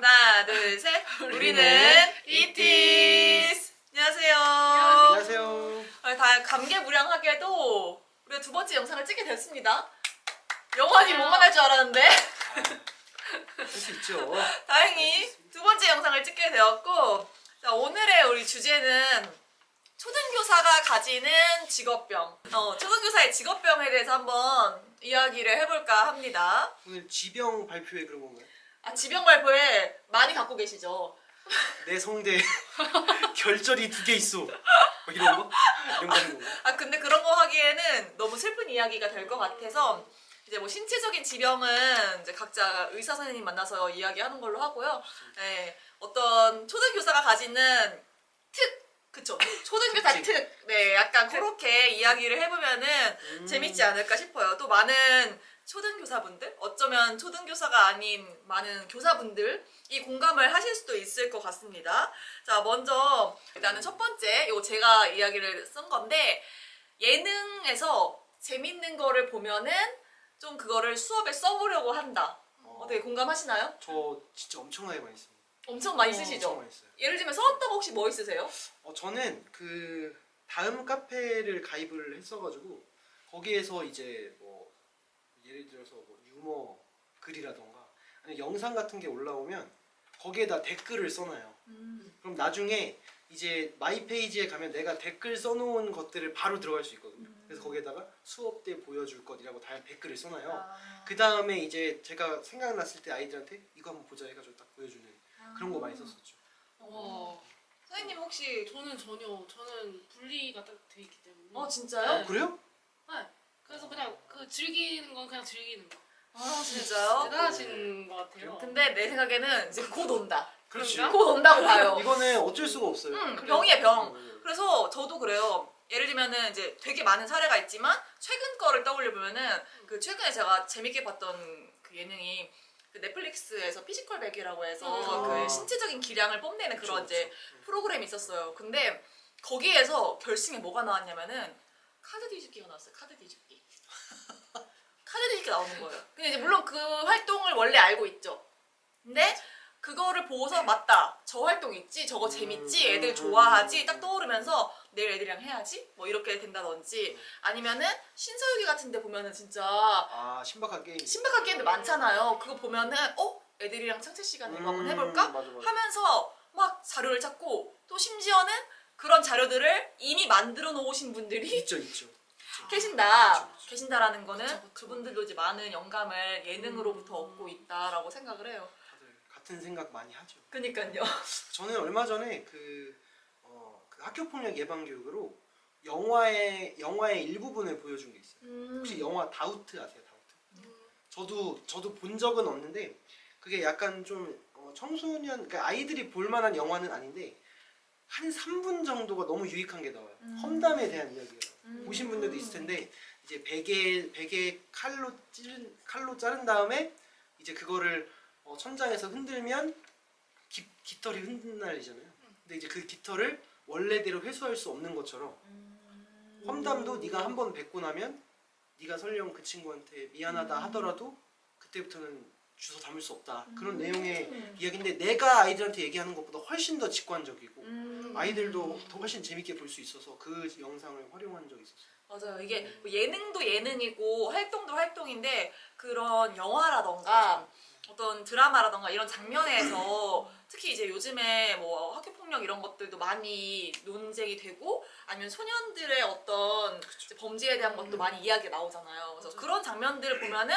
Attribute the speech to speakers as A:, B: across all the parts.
A: 하나, 둘, 셋. 우리는 이티스. 안녕하세요.
B: 안녕하세요.
A: 다 감개무량하게도 우리가 두 번째 영상을 찍게 됐습니다. 영원히 못 만날 줄 알았는데
B: 할 수 있죠.
A: 다행히 두 번째 영상을 찍게 되었고, 자, 오늘의 우리 주제는 초등교사가 가지는 직업병. 초등교사의 직업병에 대해서 한번 이야기를 해볼까 합니다.
B: 오늘 지병 발표회 그런 건가요?
A: 아, 지병 발표에 많이 갖고 계시죠?
B: 내 성대 결절이 2개 있어. 뭐 이런 거? 이런 거 하는 건가요?
A: 아, 근데 그런 거 하기에는 너무 슬픈 이야기가 될 것 같아서 이제 뭐 신체적인 지병은 이제 각자 의사 선생님 만나서 이야기하는 걸로 하고요. 네, 어떤 초등교사가 가지는 그쵸? 초등교사 특. 네, 약간 그렇게 이야기를 해보면은 재밌지 않을까 싶어요. 또 많은 초등교사분들, 어쩌면 초등교사가 아닌 많은 교사분들이 공감을 하실 수도 있을 것 같습니다. 자, 먼저 일단은 첫 번째, 이거 제가 이야기를 쓴 건데, 예능에서 재밌는 거를 보면은 좀 그거를 수업에 써보려고 한다. 어떻게 공감하시나요?
B: 저 진짜 엄청나게 많이 씁니다.
A: 엄청 많이 쓰시죠?
B: 엄청 많이 써요.
A: 예를 들면 써왔던 거 혹시 뭐 있으세요?
B: 저는 그 다음 카페를 가입을 했어가지고 거기에서 이제 뭐 예를 들어서 뭐 유머 글이라던가 아니면 영상 같은 게 올라오면 거기에다 댓글을 써놔요. 그럼 나중에 이제 마이 페이지에 가면 내가 댓글 써놓은 것들을 바로 들어갈 수 있거든요. 그래서 거기에다가 수업 때 보여줄 것이라고 다 댓글을 써놔요. 그 다음에 이제 제가 생각났을 때 아이들한테 이거 한번 보자 해가지고 딱 보여주는 그런 거 많이 썼었죠.
A: 선생님 혹시
C: 저는 분리가 딱 돼 있기 때문에.
A: 진짜요?
C: 네.
B: 그래요?
C: 네. 그래서 그냥 그 즐기는 건 그냥 즐기는 거.
A: 진짜요?
C: 대단하신 것 같아요.
A: 근데 내 생각에는 이제 곧 온다.
B: 그렇지.
C: 그런가?
A: 곧 온다고 봐요.
B: 이거는 어쩔 수가 없어요.
A: 병이에요, 병.
B: 음.
A: 그래서 저도 그래요. 예를 들면은 이제 되게 많은 사례가 있지만 최근 거를 떠올려 보면은 그 최근에 제가 재밌게 봤던 그 예능이 그 넷플릭스에서 피지컬 백이라고 해서 그 신체적인 기량을 뽐내는 그런
B: 그쵸,
A: 이제 프로그램이 있었어요. 근데 거기에서 결승에 뭐가 나왔냐면은 카드 뒤집기가 나왔어요. 카드 뒤집기. 카드 뒤집기 나오는 거예요. 근데 이제 물론 그 활동을 원래 알고 있죠. 근데 그거를 보고서 맞다. 저 활동 있지, 저거 재밌지, 애들 좋아하지 딱 떠오르면서 내일 애들이랑 해야지 뭐 이렇게 된다든지 아니면은 신서유기 같은 데 보면은 진짜
B: 신박한 게임.
A: 신박한 게임들 많잖아요. 그거 보면은 애들이랑 창체 시간에 이거 한번 해볼까?
B: 맞아.
A: 하면서 막 자료를 찾고 또 심지어는 그런 자료들을 이미 만들어 놓으신 분들이
B: 있죠.
A: 계신다라는 거는
C: 그쵸.
A: 그분들도 이제 많은 영감을 예능으로부터 얻고 있다라고 생각을 해요.
B: 다들 같은 생각 많이 하죠.
A: 그니까요.
B: 저는 얼마 전에 그 학교폭력 예방 교육으로 영화의 일부분을 보여준 게 있어요. 혹시 영화 다우트 아세요? 다우트? 저도 본 적은 없는데 그게 약간 좀 청소년, 그러니까 아이들이 볼 만한 영화는 아닌데 한 3분 정도가 너무 유익한 게 나와요. 험담에 대한 이야기가 나와요. 보신 분들도 있을 텐데 이제 베개 칼로 자른 다음에 이제 그거를 천장에서 흔들면 깃털이 흩날리잖아요. 근데 이제 그 깃털을 원래대로 회수할 수 없는 것처럼 험담도 네가 한 번 뱉고 나면 네가 설령 그 친구한테 미안하다 하더라도 그때부터는 주워 담을 수 없다. 그런 내용의 이야기인데 내가 아이들한테 얘기하는 것보다 훨씬 더 직관적이고 아이들도 더 훨씬 재밌게 볼 수 있어서 그 영상을 활용한 적이 있었어요.
A: 맞아요. 이게 뭐 예능도 예능이고 활동도 활동인데 그런 영화라던가 어떤 드라마라던가 이런 장면에서 특히 이제 요즘에 뭐 학교폭력 이런 것들도 많이 논쟁이 되고 아니면 소년들의 어떤 이제 범죄에 대한 것도 많이 이야기가 나오잖아요. 그래서 그런 장면들을 보면은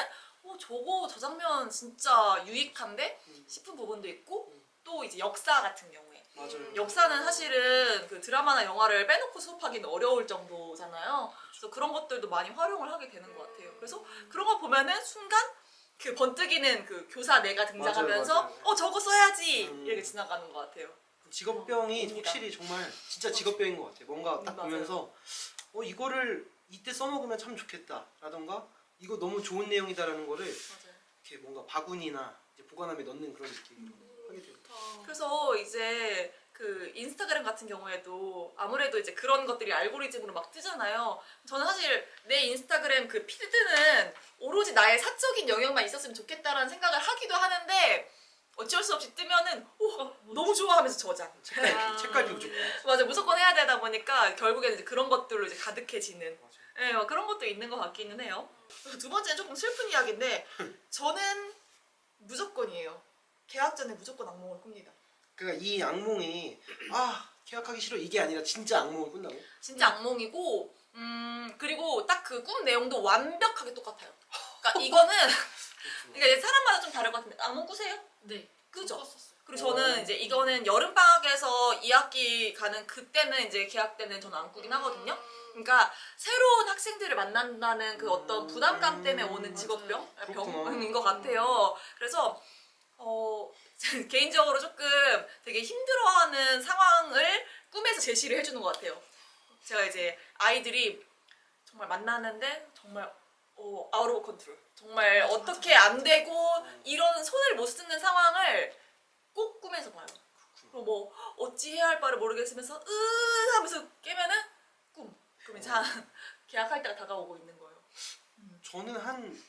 A: 저 장면 진짜 유익한데 싶은 부분도 있고 또 이제 역사 같은 경우에
B: 맞아요.
A: 역사는 사실은 그 드라마나 영화를 빼놓고 수업하기는 어려울 정도잖아요. 그래서 그런 것들도 많이 활용을 하게 되는 것 같아요. 그래서 그런 거 보면은 순간 그 번뜩이는 그 교사 내가 등장하면서
B: 맞아요.
A: 저거 써야지 이렇게 지나가는 것 같아요.
B: 직업병이
A: 옵니다.
B: 확실히 정말 진짜 직업병인 것 같아요. 뭔가 딱
A: 맞아요.
B: 보면서 이거를 이때 써먹으면 참 좋겠다 라던가 이거 너무 좋은 내용이다라는 거를
A: 맞아요.
B: 이렇게 뭔가 바구니나 이제 보관함에 넣는 그런 느낌으로 하게 돼요.
A: 그래서 이제 그 인스타그램 같은 경우에도 아무래도 이제 그런 것들이 알고리즘으로 막 뜨잖아요. 저는 사실 내 인스타그램 그 피드는 오로지 나의 사적인 영역만 있었으면 좋겠다라는 생각을 하기도 하는데 어쩔 수 없이 뜨면은 오 너무 좋아하면서 저장.
B: 책갈피 무조건.
A: 맞아 무조건 해야 되다 보니까 결국에는 이제 그런 것들로 이제 가득해지는
B: 맞아.
A: 예, 뭐 그런 것도 있는 것 같기는 해요. 두 번째는 조금 슬픈 이야기인데 저는 무조건이에요. 계약 전에 무조건 악몽을 꿉니다.
B: 그러니까 이 악몽이 계약하기 싫어 이게 아니라 진짜 악몽을 꾼다고?
A: 진짜 악몽이고 그리고 딱 그 꿈 내용도 완벽하게 똑같아요. 그러니까 이거는 그러니까 이제 사람마다 좀 다를 것 같은데 악몽 꾸세요?
C: 네.
A: 그죠?
C: 꿨었어요.
A: 그리고 저는 이제 이거는 여름 방학에서 2학기 가는 그때는 이제 계약 때는 저는 안 꾸긴 하거든요. 그러니까 새로운 학생들을 만난다는 그 어떤 부담감 때문에 오는 직업병
B: 그렇구나.
A: 병인 것 같아요. 그래서 개인적으로 조금 되게 힘들어하는 상황을 꿈에서 제시를 해주는 것 같아요. 제가 이제 아이들이 정말 만나는데 정말 아웃 오브 컨트롤 정말
C: 맞아,
A: 어떻게
C: 맞아.
A: 안 되고 이런 손을 못 쓰는 상황을 꼭 꿈에서 봐요. 그리고 뭐 어찌 해야 할 바를 모르겠으면서 하면서 깨면은 꿈. 그럼 이제 계약할 때가 다가오고 있는 거예요.
B: 저는 한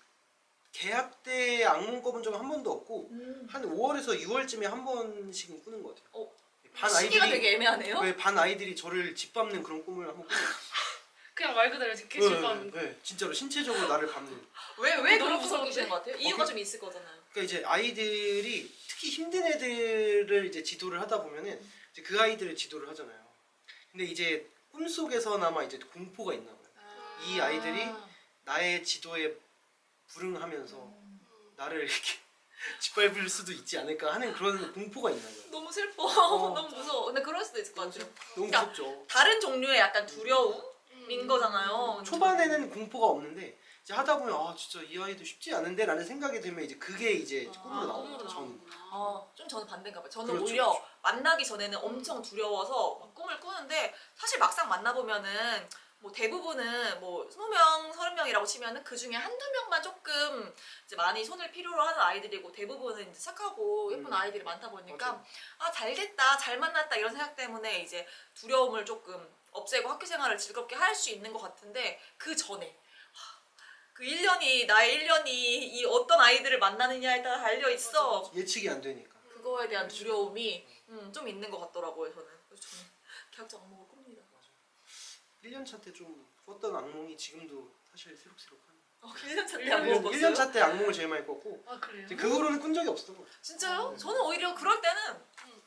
B: 계약 때 악몽 꿔본 적은 한 번도 없고 한 5월에서 6월쯤에 한 번씩은 꾸는 것 같아요. 반
A: 시기가
B: 아이들이
A: 되게 애매하네요.
B: 왜 반 아이들이 저를 짓밟는 그런 꿈을 한번 꾸는
C: 그냥 말 그대로 이렇게 집안.
B: 네, 진짜로 신체적으로 나를 밟는.
A: 왜
C: 너무
A: 그런 꿈을
C: 무서운데?
A: 꾸시는 것 같아요? 이유가 좀 있을 거잖아요.
B: 그러니까 이제 아이들이 특히 힘든 애들을 이제 지도를 하다 보면은 이제 그 아이들을 지도를 하잖아요. 근데 이제 꿈속에서나마 이제 공포가 있나 봐요. 이 아이들이 나의 지도에 불응하면서 나를 이렇게 짓밟을 수도 있지 않을까 하는 그런 공포가 있나 봐요.
A: 너무 슬퍼.
B: 어.
A: 너무 무서워. 근데 그럴 수도 있을 것 같아요.
B: 너무
A: 그러니까
B: 무섭죠.
A: 다른 종류의 약간 두려움인 거잖아요.
B: 초반에는 공포가 없는데 이제 하다 보면 진짜 이 아이도 쉽지 않은데 라는 생각이 들면 이제 그게 이제 꿈으로 나오죠.
C: 꿈으로
B: 저는.
A: 좀 저는 반대인가 봐요. 저는
B: 그렇죠,
A: 오히려
B: 그렇죠.
A: 만나기 전에는 엄청 두려워서 막 꿈을 꾸는데 사실 막상 만나보면은 뭐 대부분은 뭐 20명, 30명이라고 치면은 그 중에 한두 명만 조금 이제 많이 손을 필요로 하는 아이들이고 대부분은 이제 착하고 예쁜 아이들이 많다 보니까
B: 맞아요.
A: 잘 됐다, 잘 만났다 이런 생각 때문에 이제 두려움을 조금 없애고 학교 생활을 즐겁게 할 수 있는 것 같은데 그 전에 그 1년이 나의 1년이 이 어떤 아이들을 만나느냐에 따라 달려 있어.
B: 예측이 안 되니까.
A: 그거에 대한 두려움이 좀 있는 것 같더라고요 저는. 그래서 저는 계약자 악몽을 꿉니다.
B: 1년차 때 좀 꿨던 악몽이 지금도 사실 새록새록하네.
A: 1년차 때
C: 1년
A: 악몽 꿨어요?
B: 1년차 때 악몽을 제일 많이 꿨고
C: 아 그래요?
B: 이제 그 후로는 꾼 적이 없었던 것 같아요.
A: 진짜요? 저는 오히려 그럴 때는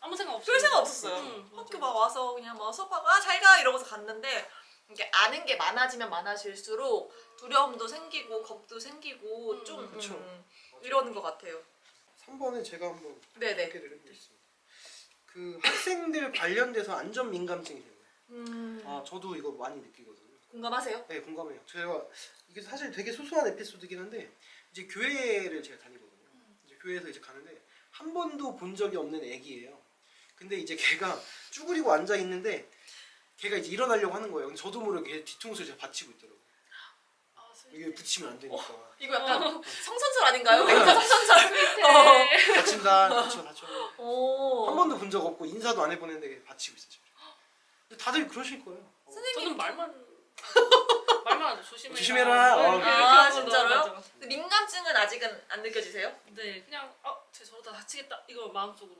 C: 아무 생각 없어요.
A: 별 생각 없었어요.
C: 맞아,
A: 학교
C: 맞아.
A: 막 와서 그냥 막 수업하고 잘 가 이러면서 갔는데 이게 아는 게 많아지면 많아질수록 두려움도 생기고 겁도 생기고 좀
B: 그쵸.
A: 이러는 것 같아요.
B: 3번은 제가 한번
A: 네네.
B: 소개를 해보겠습니다. 그 학생들 관련돼서 안전 민감증이 있는 거예요. 저도 이거 많이 느끼거든요.
A: 공감하세요?
B: 네, 공감해요. 제가 이게 사실 되게 소소한 에피소드긴 한데 이제 교회를 제가 다니거든요. 이제 교회에서 이제 가는데 한 번도 본 적이 없는 애기예요. 근데 이제 걔가 쭈그리고 앉아 있는데 걔가 이제 일어나려고 하는 거예요. 근데 저도 모르게 걔 뒤통수를 제가 받치고 있더라고요.
C: 아,
B: 이게 붙이면 안 되니까.
A: 이거 약간 성선설 아닌가요?
B: 네.
A: 성선설.
C: 네.
B: 다친다, 다쳐.
A: 오.
B: 한 번도 본 적 없고 인사도 안 해보는데 걔 받치고 있어 지금. 근데 다들 그러실 거예요.
A: 선생님
C: 저는 말만 하죠. 조심해라.
B: 조심해라.
C: 네, 이렇게
A: 아,
C: 하고
A: 진짜로요?
C: 맞아.
A: 근데 민감증은 아직은 안 느껴지세요?
C: 네, 그냥 쟤 저러다 다치겠다 이거 마음속으로.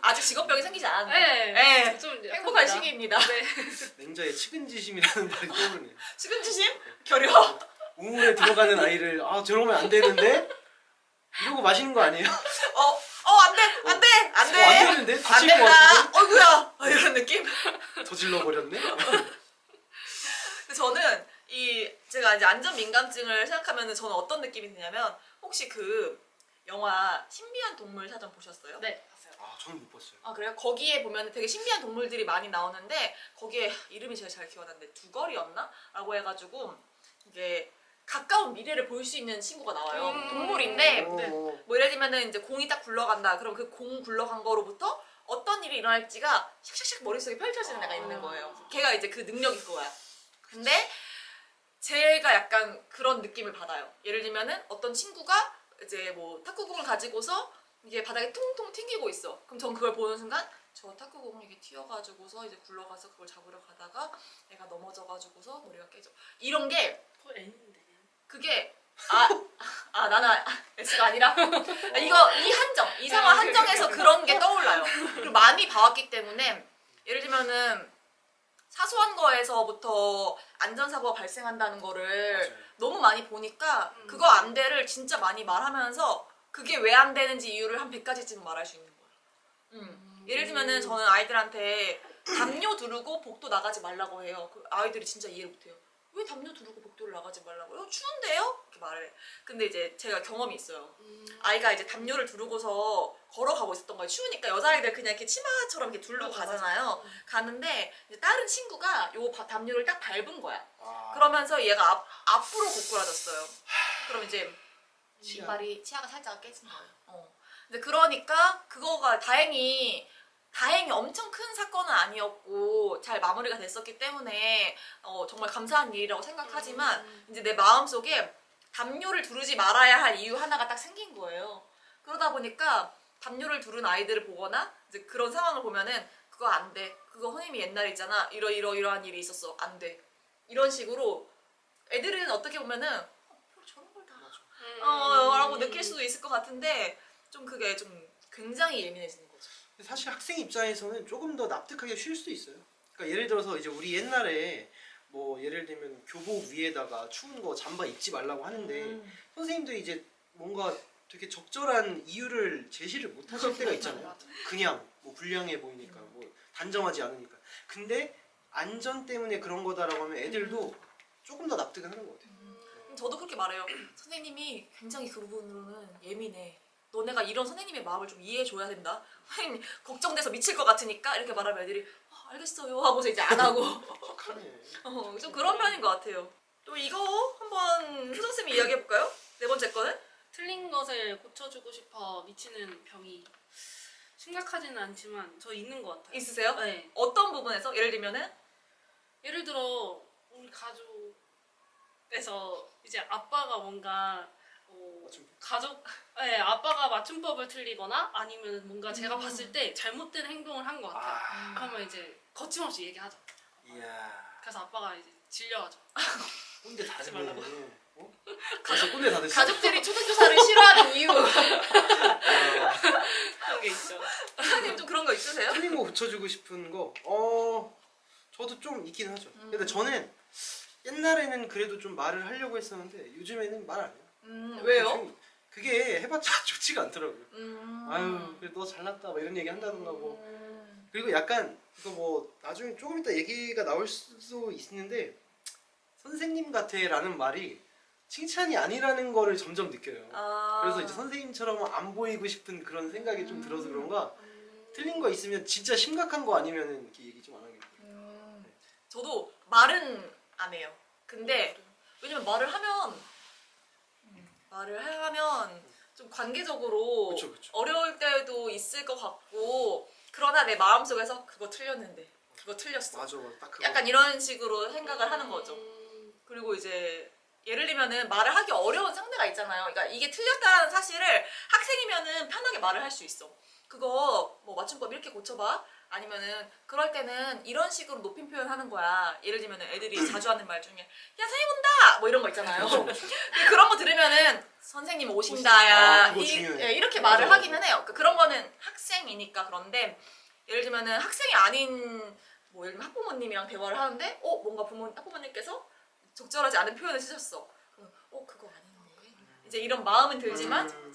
A: 아직 직업병이 생기지 않았네.
C: 네. 좀
A: 행복한
C: 약합니다.
A: 시기입니다.
C: 네.
B: 맹자의 측은지심이라는 말이 떠오르네.
A: 측은지심? 결여?
B: 우물에 들어가는 아이를 저러면 안 되는데 이러고 마시는 거 아니에요?
A: 안 돼! 안 돼! 안
B: 안
A: 돼!
B: 되는데
A: 안
B: 다칠 것
A: 된다!
B: 같은데
A: 어이구야! 이런 느낌?
B: 저질러 버렸네.
A: 근데 저는 제가 이제 안전 민감증을 생각하면 저는 어떤 느낌이 드냐면 혹시 그 영화 신비한 동물 사전 보셨어요?
C: 네, 봤어요.
B: 저는 못 봤어요.
A: 아 그래요? 거기에 보면 되게 신비한 동물들이 많이 나오는데 거기에 이름이 제가 잘 기억 안 나는데 두걸이었나? 라고 해가지고 이게 가까운 미래를 볼 수 있는 친구가 나와요. 동물인데
C: 네.
A: 뭐 예를 들면은 이제 공이 딱 굴러간다. 그럼 그 공 굴러간 거로부터 어떤 일이 일어날지가 샥샥샥 머릿속에 펼쳐지는 애가 있는 거예요. 걔가 이제 그 능력일 거야. 근데 제가 약간 그런 느낌을 받아요. 예를 들면은 어떤 친구가 이제 뭐 탁구공을 가지고서 이게 바닥에 퉁퉁 튕기고 있어. 그럼 전 그걸 보는 순간 저 탁구공을 이게 튀어가지고서 이제 굴러가서 그걸 잡으러 가다가 애가 넘어져가지고서 머리가 깨져. 이런 게
C: 그거 N인데.
A: 그게 나는 S가 아니라 이 상황 한정에서 그런 게 떠올라요. 그리고 많이 봐왔기 때문에 예를 들면은 사소한 거에서부터 안전사고가 발생한다는 거를
B: 맞아요.
A: 너무 많이 보니까 그거 안 돼를 진짜 많이 말하면서 그게 왜 안 되는지 이유를 한 100가지쯤 말할 수 있는 거예요. 예를 들면은 저는 아이들한테 담요 두르고 복도 나가지 말라고 해요. 그 아이들이 진짜 이해를 못해요. 왜 담요 두르고 복도를 나가지 말라고요? 추운데요? 이렇게 말을 해. 근데 이제 제가 경험이 있어요. 아이가 이제 담요를 두르고서 걸어가고 있었던 거예요. 추우니까 여자아이들 그냥 이렇게 치마처럼 이렇게 두르고 가잖아요. 가는데 이제 다른 친구가 요 담요를 딱 밟은 거야. 그러면서 얘가 앞으로 고꾸라졌어요. 그럼 이제 치아가 살짝 깨진 거예요. 근데 그러니까 그거가 다행히 엄청 큰 사건은 아니었고 잘 마무리가 됐었기 때문에 정말 감사한 일이라고 생각하지만 이제 내 마음속에 담요를 두르지 말아야 할 이유 하나가 딱 생긴 거예요. 그러다 보니까 담요를 두른 아이들을 보거나 이제 그런 상황을 보면은 그거 안 돼. 그거 선생님이 옛날에 있잖아. 이러한 일이 있었어. 안 돼. 이런 식으로 애들은 어떻게 보면은 저런 걸 다 라고 느낄 수도 있을 것 같은데 좀 그게 좀 굉장히 예민해지는 거죠.
B: 사실 학생 입장에서는 조금 더 납득하기 쉬울 수도 있어요. 그러니까 예를 들어서 이제 우리 옛날에 뭐 예를 들면 교복 위에다가 추운 거 잠바 입지 말라고 하는데 선생님들이 이제 뭔가 되게 적절한 이유를 제시를 못 하실 때가 있잖아요. 그냥 뭐 불량해 보이니까 뭐 단정하지 않으니까. 근데 안전 때문에 그런 거다라고 하면 애들도 조금 더 납득을 하는 것 같아요.
A: 저도 그렇게 말해요. 선생님이 굉장히 그 부분으로는 예민해. 너네가 이런 선생님의 마음을 좀 이해해줘야 된다. 선생님 걱정돼서 미칠 것 같으니까 이렇게 말하면 애들이 알겠어요 하고서 이제 안 하고 좀 그런 편인 것 같아요. 또 이거 한번 효정쌤이 이야기해볼까요? 네 번째 거는?
C: 틀린 것을 고쳐주고 싶어 미치는 병이 심각하지는 않지만 저 있는 것 같아요.
A: 있으세요?
C: 네.
A: 어떤 부분에서? 예를 들면은?
C: 예를 들어 우리 가족에서 이제 아빠가 뭔가 아빠가 맞춤법을 틀리거나 아니면 뭔가 제가 봤을 때 잘못된 행동을 한 것 같아요. 그러면 이제 거침없이 얘기하죠.
B: 이야.
C: 그래서 아빠가 이제 질려하죠.
B: 꼰대 다
C: 하지
B: 됐네.
C: 말라고.
B: 가서 꼰대 다 됐어.
A: 가족들이 초등교사를 싫어하는 이유.
C: 그런 게 있죠.
A: 선생님 좀 그런 거 있으세요?
B: 틀린 거 고쳐주고 싶은 거, 저도 좀 있긴 하죠. 근데 저는 옛날에는 그래도 좀 말을 하려고 했었는데 요즘에는 말 안 해요.
A: 왜요?
B: 그게 해봤자 좋지가 않더라고요. 아유, 그래 너 잘났다, 막 이런 얘기 한다던가 뭐. 그리고 약간 이거 뭐 나중에 조금 이따 얘기가 나올 수도 있는데 선생님 같아라는 말이 칭찬이 아니라는 거를 점점 느껴요. 그래서 이제 선생님처럼 안 보이고 싶은 그런 생각이 좀 들어서 그런가. 틀린 거 있으면 진짜 심각한 거 아니면은 이렇게 얘기 좀 안 하겠어요.
A: 저도 말은 안 해요. 근데 왜냐면 말을 하면 좀 관계적으로
B: 그쵸.
A: 어려울 때도 있을 것 같고 그러나 내 마음속에서 그거 틀렸는데 그거 틀렸어.
B: 맞아, 딱 그거.
A: 약간 이런 식으로 생각을 하는 거죠. 그리고 이제 예를 들면은 말을 하기 어려운 상대가 있잖아요. 그러니까 이게 틀렸다는 사실을 학생이면은 편하게 말을 할 수 있어. 그거 뭐 맞춤법 이렇게 고쳐봐. 아니면은 그럴 때는 이런 식으로 높임 표현하는 거야. 예를 들면은 애들이 자주 하는 말 중에 야 선생님 온다 뭐 이런 거 있잖아요. 그런 거 들으면은 선생님 오신다야.
B: 그거 중요해.
A: 예, 이렇게 말을 하기는 해요. 그런 거는 학생이니까. 그런데 예를 들면은 학생이 아닌 뭐 예를 들면 학부모님이랑 대화를 하는데 뭔가 학부모님께서 적절하지 않은 표현을 쓰셨어. 그럼 그거 아닌데. 이제 이런 마음은 들지만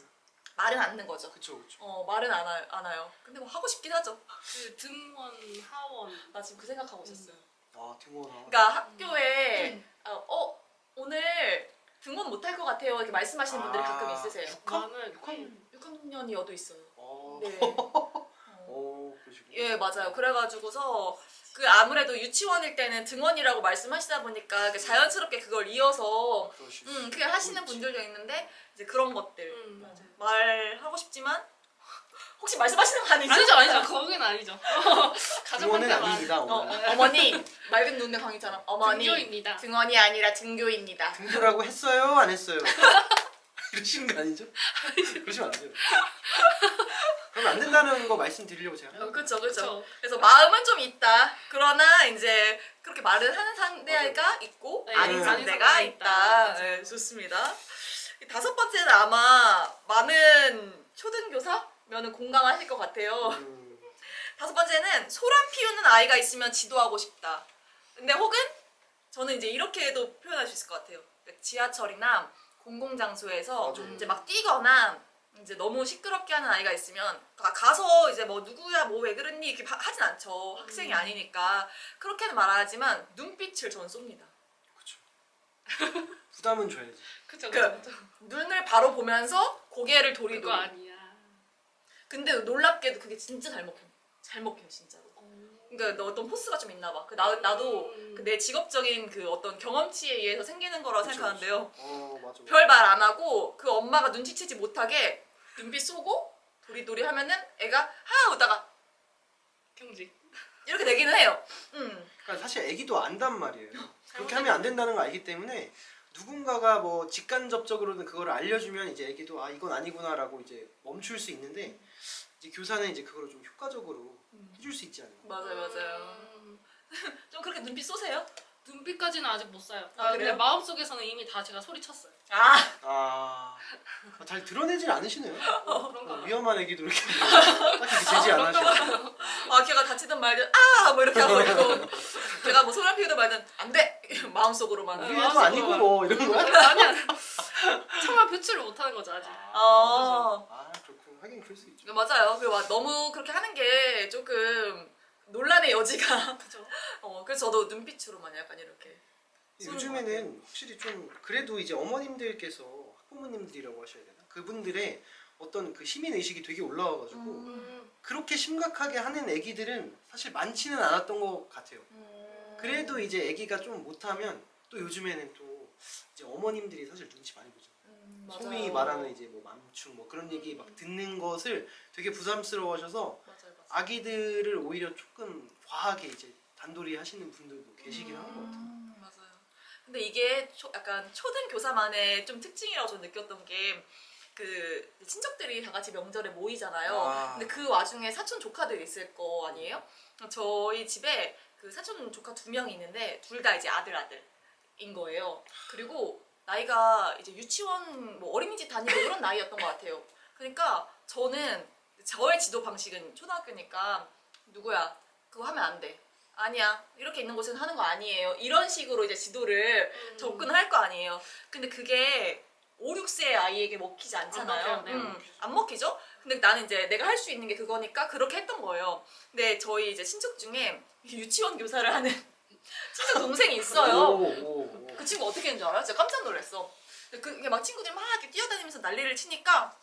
A: 말은 안 하는 거죠.
B: 그쵸.
A: 말은 안 와요. 근데 뭐 하고 싶긴 하죠.
C: 그 등원, 하원.
A: 나 지금 그 생각하고 있었어요.
B: 등원아.
A: 그러니까 학교에 오늘 등원 못 할 것 같아요 이렇게 말씀하시는 분들이 가끔 있으세요.
C: 나는
A: 6학년이어도 있어요. 네.
B: 그러시구나.
A: 예, 맞아요. 그래가지고서 아무래도 유치원일 때는 등원이라고 말씀하시다 보니까 자연스럽게 그걸 이어서 그게 하시는 분들도 있는데 이제 그런 것들
C: 맞아요.
A: 말하고 싶지만 혹시 말씀하시는 거 아니죠?
C: 아니죠. 거긴 아니죠.
B: 등원은
C: 가족한테만.
B: 아닙니다.
A: 어머니 맑은 눈의 광희처럼 어머니
C: 등교입니다.
A: 등원이 아니라 등교입니다.
B: 등교라고 했어요? 안 했어요? 이러시는 거 아니죠? 그러시면 안 돼요. 그러면 안 된다는 거 말씀드리려고 제가.
A: 그렇죠.
C: 그쵸.
A: 그래서 마음은 좀 있다. 그러나 이제 그렇게 말을 하는 상대가 있고
C: 네,
A: 아닌
B: 아닌
A: 상대가
C: 상대가
A: 있다.
C: 있다.
A: 네, 좋습니다. 이 다섯 번째는 아마 많은 초등교사면은 공감하실 것 같아요. 다섯 번째는 소란 피우는 아이가 있으면 지도하고 싶다. 근데 혹은 저는 이제 이렇게도 표현할 수 있을 것 같아요. 그러니까 지하철이나 공공장소에서
B: 맞아.
A: 이제 막 뛰거나 이제 너무 시끄럽게 하는 아이가 있으면 가서 이제 뭐 누구야 뭐 왜 그랬니 이렇게 하진 않죠. 학생이 아니니까 그렇게는 말하지만 눈빛을 저는 쏩니다.
B: 그렇죠. 부담은 줘야지.
C: 그쵸
A: 그-
C: 그쵸.
A: 눈을 바로 보면서 고개를
C: 그거
A: 도리도리.
C: 아니야.
A: 근데 놀랍게도 그게 진짜 잘 먹혀요. 잘 먹혀요 진짜로. 그러니까 너 어떤 포스가 좀 있나 봐. 나도 그 내 직업적인 그 어떤 경험치에 의해서 생기는 거라고
B: 그쵸,
A: 생각하는데요.
B: 맞아.
A: 별 말 안 하고 그 엄마가 눈치채지 못하게 눈빛 쏘고 도리도리 하면은 애가 하 오다가
C: 경직.
A: 이렇게 되기는 해요.
B: 그러니까 사실 애기도 안단 말이에요. 그렇게 하면 안 된다는 걸 알기 때문에 누군가가 뭐 직간접적으로는 그걸 알려주면 이제 애기도 아 이건 아니구나라고 이제 멈출 수 있는데 이제 교사는 이제 그거를 좀 효과적으로 해줄 수 있지 않나.
A: 맞아요. 좀 그렇게 눈빛 쏘세요?
C: 눈빛까지는 아직 못 써요.
A: 아,
C: 근데
A: 그래요?
C: 마음속에서는 이미 다 제가 소리쳤어요.
B: 잘 드러내질 않으시네요.
C: 그런가 봐요.
B: 위험한 애기도 이렇게 딱히 제지 안 하시고.
A: 걔가 다치든 말든 뭐 이렇게 하고 있고 걔가 뭐 소란 피우든 말든 안 돼! 마음속으로만.
B: 우리 애도 아니고 뭐 이런 거야?
C: 아니야. 차마 표출을 못하는 거죠 아직.
B: 그렇군. 하긴 그럴 수 있죠.
A: 맞아요. 그리고 막 너무 그렇게 하는 게 조금 논란의 여지가.
C: 그죠.
A: 그래서 저도 눈빛으로만 약간 이렇게.
B: 요즘에는 확실히 좀 그래도 이제 어머님들께서 학부모님들이라고 하셔야 되나? 그분들의 어떤 그 시민 의식이 되게 올라와가지고 그렇게 심각하게 하는 애기들은 사실 많지는 않았던 것 같아요. 그래도 이제 애기가 좀 못하면 또 요즘에는 또 이제 어머님들이 사실 눈치 많이 보죠. 소위 말하는 이제 뭐 맘충 뭐 그런 얘기 막 듣는 것을 되게 부담스러워하셔서
A: 맞아요.
B: 아기들을 오히려 조금 과하게 이제 단돌이 하시는 분들도 계시긴 한 것 같아요.
A: 맞아요. 근데 이게 약간 초등 교사만의 좀 특징이라고 저는 느꼈던 게 그 친척들이 다 같이 명절에 모이잖아요. 근데 그 와중에 사촌 조카들이 있을 거 아니에요? 저희 집에 그 사촌 조카 2명이 있는데 둘 다 이제 아들인 거예요. 그리고 나이가 이제 유치원 뭐 어린이집 다니고 이런 나이였던 것 같아요. 그러니까 저는 저의 지도 방식은 초등학교니까 누구야 그거 하면 안 돼. 아니야 이렇게 있는 곳에서 하는 거 아니에요. 이런 식으로 이제 지도를 접근을 할 거 아니에요. 근데 그게 5, 6세 아이에게 먹히지 않잖아요.
C: 안 먹혀요.
A: 안 먹히죠? 근데 나는 이제 내가 할 수 있는 게 그거니까 그렇게 했던 거예요. 근데 저희 이제 친척 중에 유치원 교사를 하는 친척 동생이 있어요. 그 친구 어떻게 했는 줄 알아요? 진짜 깜짝 놀랐어. 그게 막 친구들이 막 이렇게 뛰어다니면서 난리를 치니까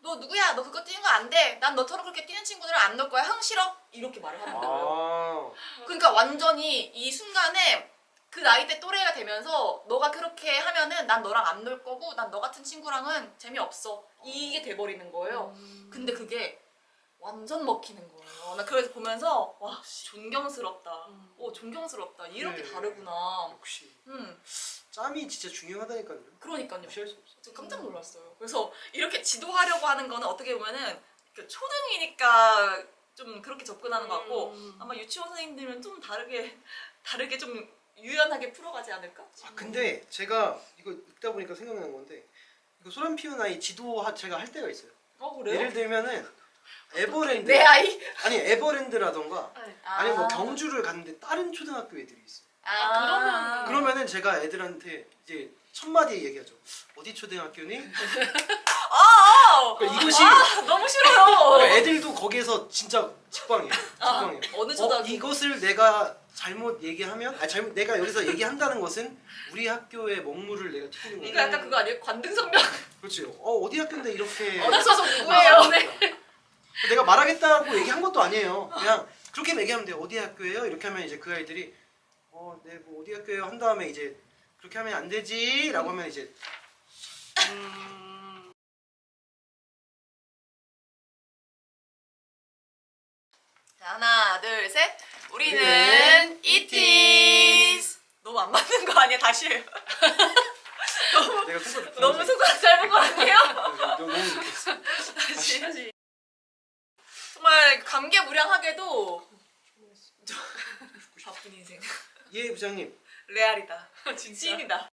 A: 너 누구야? 너 그거 뛰는 거 안 돼. 난 너처럼 그렇게 뛰는 친구들은 안 넣을 거야. 흥 싫어. 이렇게 말을 하는 거예요. 그러니까 완전히 이 순간에 그 나이대 또래가 되면서 너가 그렇게 하면은 난 너랑 안 놀 거고 난 너 같은 친구랑은 재미없어. 이게 돼버리는 거예요. 근데 그게 완전 먹히는 거예요. 나 그래서 보면서 와 존경스럽다. 존경스럽다. 이렇게
B: 네.
A: 다르구나.
B: 역시
A: 음,
B: 짬이 진짜 중요하다니까요.
A: 그러니까요.
B: 무시할 수 없어.
A: 저 깜짝 놀랐어요. 그래서 이렇게 지도하려고 하는 거는 어떻게 보면은 초등이니까 좀 그렇게 접근하는 것 같고 아마 유치원 선생님들은 좀 다르게 좀 유연하게 풀어가지 않을까?
B: 근데 제가 이거 읽다 보니까 생각난 건데 이거 소란 피운 아이 지도 제가 할 때가 있어요.
A: 그래요?
B: 예를 들면은 에버랜드
A: 내 아이?
B: 아니 에버랜드라던가
C: 네.
B: 아니면 뭐 경주를 갔는데 다른 초등학교 애들이 있어요. 그러면은 제가 애들한테 이제 첫 마디 얘기하죠. 어디 초등학교니? 그러니까 이것이
A: 너무 싫어요.
B: 그러니까 애들도 거기에서 진짜 직방이에요. 직방이에요.
A: 어느 초등학교?
B: 이것을 내가 잘못 얘기하면 내가 여기서 얘기한다는 것은 우리 학교의 먹물을 내가 튀기는 거예요.
A: 이거 약간 그거 아니에요? 관등성명.
B: 그렇지. 어디 학교인데 이렇게
A: 어느 소속 누구예요?
B: 내가 말하겠다고 얘기한 것도 아니에요. 그냥 그렇게 얘기하면 돼요. 어디 학교예요? 이렇게 하면 이제 그 아이들이 네, 뭐 어디 학교예요? 한 다음에 이제 그렇게 하면 안 되지라고 하면 이제
A: 자, 하나, 둘, 셋. 우리는
B: 우리는
A: 이티스. 너무 안 맞는 거 아니야? 다시 해요.
B: 내가 손가락
A: 너무 손가락 짧은 거 아니에요?
B: 너무 느꼈어.
A: 다시. 정말 감개무량하게도 바쁜 인생.
B: 예 부장님.
A: 레알이다. 찐이다.